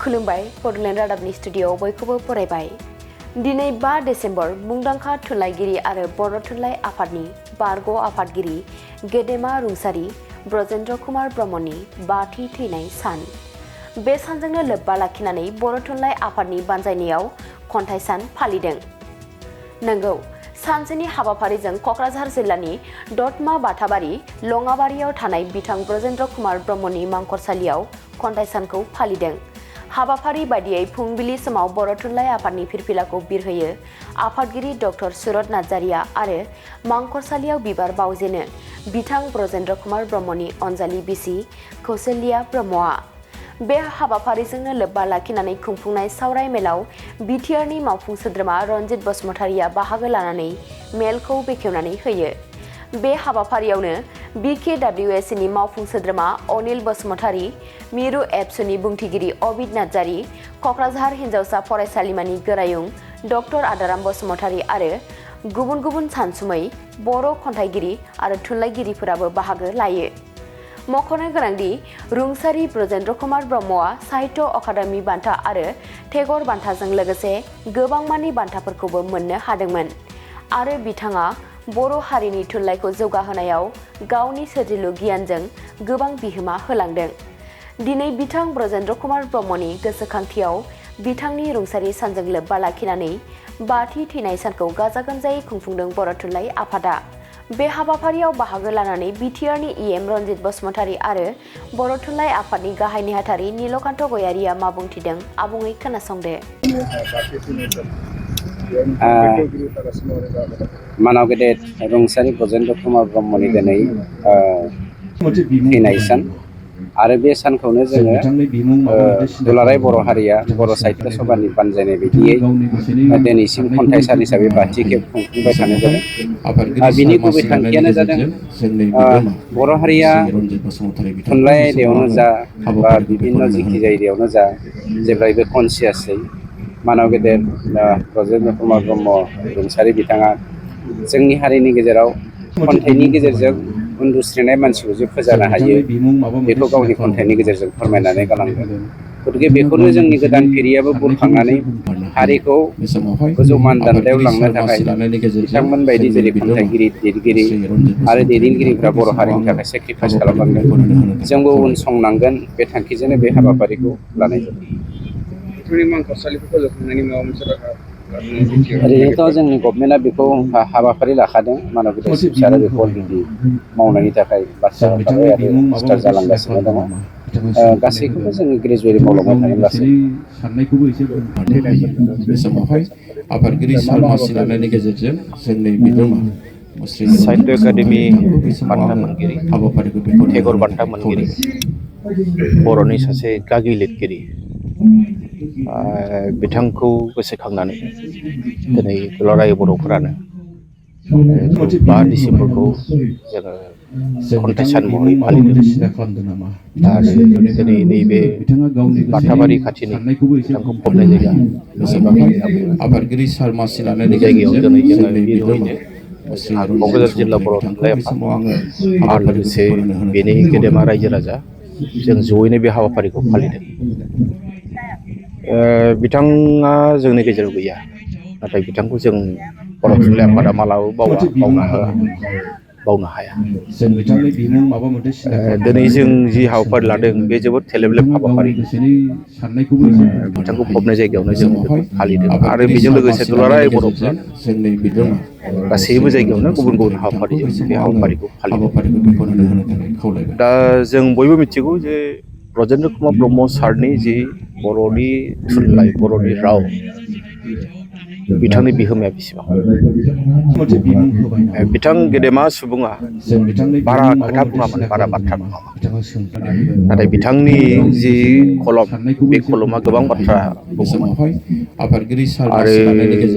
खुलुमबाय बड'लेण्ड रादाबनि स्टुडिअ'आव बयखौबो फरायबाय। दिनै 5 डिसेम्बर मुंदांखा थुनलाइगिरि आरो बर' थुनलाइ आफादनि बारग' आफादगिरि गेदेमा रुंसारि ब्रजेन्द्र कुमार ब्रह्मनि 5थि थैनाय सान। बे सानजोंनो लोब्बा लाखिनानै बर' थुनलाइ आफादनि बानजायनायाव खन्थाइ सान फालिदों। नंगौ, सानसेनि हाबाफारिजों क'क्राझार जिल्लानि दतमा बाथाबारि लङाबारियाव थानाय बिथां ब्रजेन्द्र कुमार ब्रह्मनि मांखरसालियाव खन्थाइ सानखौ फालिदों। हाबाफारि बायदियै फुंबिलि समाव बर' थुनलाइ आफादनि फिरफिलाखौ बिरहोयो आफादगिरि डक्टर सुरत नार्जारिया आरो मांखरसालियाव बिबार बावजेनो बिथां ब्रजेन्द्र कुमार ब्रह्मनि अनजालि बिसि कौशल्या ब्रह्मआ। बे हाबाफारिजोंनो लोब्बा लाखिनानै खुंफुंनाय सावराय मेलाव बिटिआरनि मावफुं सोद्रोमा रनजित बसुमतारिया बाहागो लानानै मेलखौ बेखेवनानै होयो। बे हाबाफारियावनो BKWSनि मावफुं सोद्रोमा अनिल बसुमतारि, मिरु एबसुनि बुंथिगिरि अबिद नार्जारि, क'क्राझार हिन्जावसा फरायसालिमानि गोरायुं डक्टर आदाराम बसुमतारि आरो गुबुन गुबुन सानसुमै बर' खन्थाइगिरि आरो थुनलाइगिरिफोराबो बाहागो लायो। मख'नो गोनांदि रुंसारि ब्रजेन्द्र कुमार ब्रह्मआ साहित्य अकादेमि बान्था आरो टेगर बान्थाजों लोगोसे गोबांमानि बान्थाफोरखौबो मोननो हादोंमोन आरो बिथाङा बर' हारिनि थुनलाइखौ जौगाहोनायाव गावनि सोरजिलु गियानजों गोबां बिहोमा होलांदों। दिनै बिथां ब्रजेन्द्र कुमार ब्रह्मनि गोसोखांथियाव बिथांनि रुंसारि सानजों लोब्बा लाखिनानै 5थि थैनाय सानखौ गाजा गोमजायै खुंफुंदों बर' थुनलाइ आफादा। बे हाबाफारियाव बाहागो लानानै बिटिआरनि EM रनजित बसुमतारि आरो बर' थुनलाइ आफादनि गाहाय नेहाथारि नीलकान्त गयारिया मा बुंथिदों आबुङै खोनासंदो। मानाव गेदेर रुंसारि ब्रजेन्द्र कुमार ब्रह्मनि दिनै थैनाय सान आरो बे सानखौनो जोङो दुलाराय बर' हारिया बर' साहित्य सभानि बानजायनाय बायदियै दिनैसिम खन्थाइ सान हिसाबै 5थि खेब खुंफुंबाय थानाय जादों। बिनि गुबै थांखियानो जादों बर' हारिया थुनलाइ आयदायावनो जा बा बिभिन्न जिखि जायगायावनो जा जेब्लायबो कनसियासै मानाव गेदेर ब्रजेन्द्र कुमार ब्रह्म रुंसारि बिथाङा जोंनि हारिनि गेजेराव खन्थाइनि गेजेरजों उन्दुस्रिनाय मानसिखौ जे फोजानो हायो बेखौ गावनि खन्थाइनि गेजेरजों फोरमायनानै गालांदों। गतिके बेखौनो जोंनि गोदान फिरियाबो बुरखांनानै हारिखौ गोजौ मानदान्दायाव लांनो थाखाय बिथांमोन बायदि जेरै खन्थाइगिरि लिरगिरि आरो दैदेनगिरिफ्रा बर' हारिनि थाखाय सेक्रिफाइस खालामलांदों। जोंबो उनसंनांगोन बे थांखिजोंनो बे हाबाफारिखौ लानाय जादों। ओरैनोथ' जोंनि गभर्नमेन्टआ बेखौ हाबाफारि लाखादों मानाव गेदेर चिफ सारा बेखौ अलरेडि मावनायनि थाखाय बाथ्रा होखाबाय आरो स्टार्ट जालांगासिनो दङ। गासैखौबो जोङो ग्रेजुवेलि मावलांबाय थागोन लासै। बे समावहाय आफादगिरि सालमासि लानायनि गेजेरजों जोंनि बिगोमा साहित्य एकाडेमि बान्था मोनगिरि, टेगर बान्था मोनगिरि, बर'नि सासे गागि लिरगिरि बिथांखौ गोसोखांनानै दिनै दुलाराय बर'फोरानो 5 डिसेम्बरखौ जोङो खन्थाइ सान महरै फालिदों आरो दिनै नैबे बाथाबारि खाथिनि बिथांखौ फबनाय जायगा आफादगिरि सालमासि लानायनि जायगायाव दिनै जोङो जोंनि बिरहोयनो क'क्राझार जिल्ला बर' थुनलाइ आफाद आरो लोगोसे बेनि गेदेमा रायजो राजा जों जयैनो बे हाबाफारिखौ फालिदों। बिथाङा जोंनि गेजेराव गैया, नाथाय बिथांखौ जों बर' थुनलाइ आफादा मालाबाबो बावनो हाया। दिनै जों जि हाबाफारि लादों बे जोबोद थेलेबलेब हाबाफारि। बिथांखौ फबनाय जायगायावनो जों बेखौ फालिदों आरो बेजों लोगोसे दुलाराय बर'फ्रा गासैबो जायगायावनो गुबुन गुबुन हाबाफारिजों बे हाबाफारिखौ फालिदों। दा जों बयबो मिथिगौ जे ब्रजेन्द्र कुमार ब्रह्म सारनि जि बर'नि थुनलाइ, बर'नि राव, बिथांनि बिहोमाया बेसेबां। बिथां गेदेमा सुबुङा बारा खोथा बुङामोन, बारा बाथ्रा बुङामोन, नाथाय बिथांनि जि खलम, बे खलमा गोबां बाथ्रा बुङोमोन आरो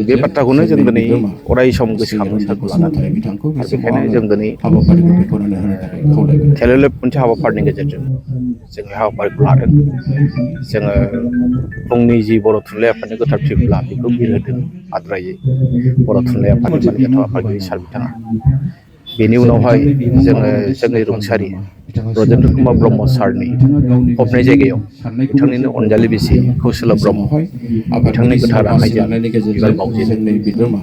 बे बाथ्राखौनो जों दिनै अराय सम गोसोखाङो सारखौ लानानै। आरो बेखायनो जों दिनै थेलेबलेब मोनसे हाबाफारिनि गेजेरजों जों बे हाबाफारिखौ लादों। जोङो फुंनि जि बर' थुनलाइ आफादनि गोथार फिरफिला बेखौ बिरहोदों आद्रायै बर' थुनलाइ आफादनि मानगोनां आफादगिरि सार बिथाङा। बेनि उनावहाय जोङो जोंनि रुंसारि ब्रजेन्द्र कुमार ब्रह्म सारनि फबनाय जायगायाव बिथांनिनो अनजालि बिसि कौशला ब्रह्म बिथांनि गोथार आखाइजों बिबार बावजेनो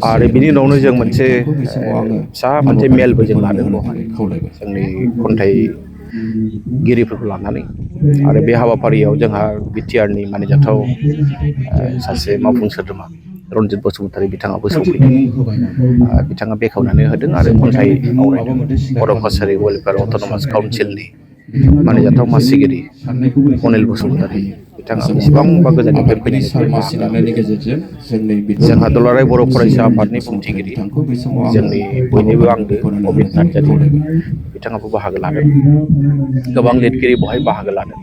आरो बिनि उनावनो जों मोनसे फिसा मोनसे मेलबो जों लादों बेवहाय जोंनि खन्थाइगिरिफोरखौ लानानै आरो बे हाबाफारियाव जोंहा बिटिआरनि मानिजाथाव सासे मावफुं सोद्रोमा रन्जित बसुमतारी बिथाङाबो सौफैदों बिथाङा बेखेवनानै होदों आरो खन्थाइ आवरायदों बर' कसारि वेलफेयार अट'नमास काउन्सिलनि मानिजाथाव मासिगिरि अनिल बसुमतारी बिथाङा बेसेबांबा गोजाननिफ्राय फैनानै जोंहा दुलाराय बर' फरायसा आफादनि बुंथिगिरि जोंनि बयनिबो आंगो अबिन नार्जारि बिथाङाबो बाहागो लादों गोबां लिरगिरि बेवहाय बाहागो लादों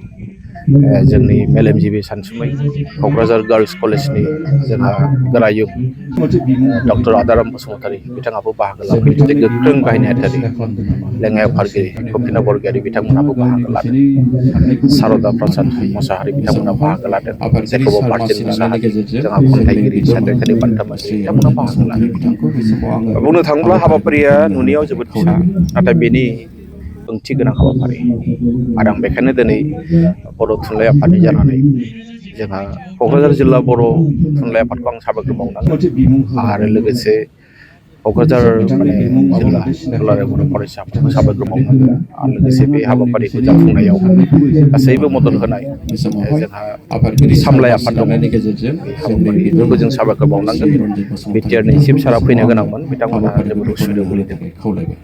जोंनि मेलेमजिबि सानसुमै क'क्राझार गार्लस कलेजनि जोंहा गोरायुं डक्टर आदाराम बसुमतारी बिथाङाबो बाहागो लादों गोख्रों गाहाय नेहाथारि लेङाइ आफादगिरि कपिना बरगयारी बिथांमोनाबो बाहागो लादों सारदा प्रसाद मोसाहारि बिथांमोना बाहागो लादों जेकब मार्टिन मोसाहारि जोंहा खन्थाइगिरि सानरेखानि बान्था मोनगिरि बिथांमोना बाहागो लादों बुंनो थाङोब्ला हाबाफारिया नुनायाव जोबोद फिसा नाथाय बेनि ओंथि गोनां हाबाफारि आरो आं बेखायनो दिनै बर' थुनलाइ आफादनि जानानै जोंहा क'क्राझार जिल्ला बर' थुनलाइ आफादखौ आं साबायखर बावनांगोन आरो लोगोसे क'क्राझार जिल्ला दुलाराय बर' फरायसा आफादखौ साबायखर बावनांगोन आरो लोगोसे बे हाबाफारिखौ जाफुंनायाव गासैबो मदद होनाय जोंहा सामलाय आफाद दङ बे हाबाफारिखौ जों साबायखर बावनांगोन बिटिआरनि चिफ सारा फैनो गोनांमोन बिथांमोना जोबोद उसुबिदा गोलैदों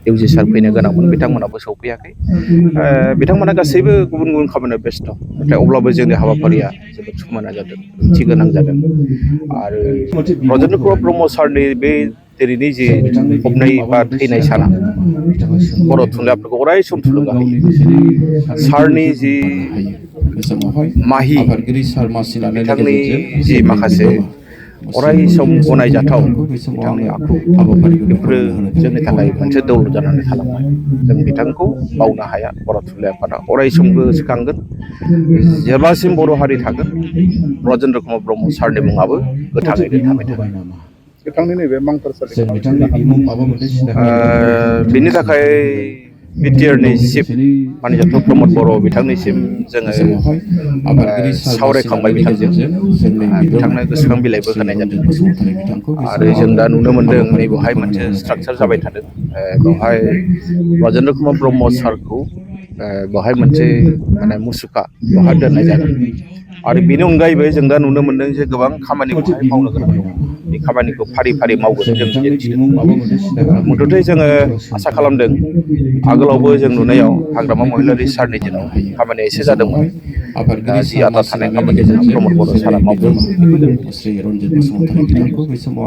इउजि सार फैनो गोनांमोन बिथांमोनाबो सौफैयाखै बिथांमोना गासैबो गुबुन गुबुन खामानियाव बेस्थ' नाथाय अब्लाबो जोंनि हाबाफारिया जोबोद समायना जादों ओंथि गोनां जादों आरो ब्रजेन्द्र कुमार ब्रह्म सारनि बे दिनैनि जि फबनाय बा थैनाय साना बर' थुनलाइफोरखौ अराय सम थुलुंगा होयो सारनि जि माहि बिथांनि जि माखासे अराय सम गनायजाथाव बिथांनि आखु बेफोरो जोंनि थाखाय मोनसे दौल जानानै थालांबाय जों बिथांखौ बावनो हाया बर' थुनलाइ आफादा अराय सम गोसोखांगोन जेब्लासिम बर' हारि थागोन ब्रजेन्द्र कुमार ब्रह्म सारनि मुङाबो गोथाङैनो थाबाय थागोन बिथांनि नैबे मांखरसालि बिनि थाखाय बिटिआरनि चिफ मानिजाथाव प्रमद बर' बिथांनिसिम जोङो सावरायखांबाय बिथांजों बिथांनो गोसोखां बिलाइबो होनाय जादों आरो जों दा नुनो मोन्दों नैबेवहाय मोनसे स्ट्राक्चार जाबाय थादों बेवहाय ब्रजेन्द्र कुमार ब्रह्म सारखौ बेवहाय मोनसे माने मुसुखा बेवहाय दोननाय जादों आरो बेनि अनगायैबो जों दा नुनो मोन्दों जे गोबां खामानि बेवहाय मावनो गोनां दं बे खामानिखौ फारि फारि मावगोन जों मिजिंथिदों मुथथे जोङो आसा खालामदों आगोलावबो जों नुनायाव हाग्रामा महिलारि सारनि दिनाव खामानिया एसे जादोंमोन दा जि आद्रा थानाय खामानि प्रमद बर' सारा मावदों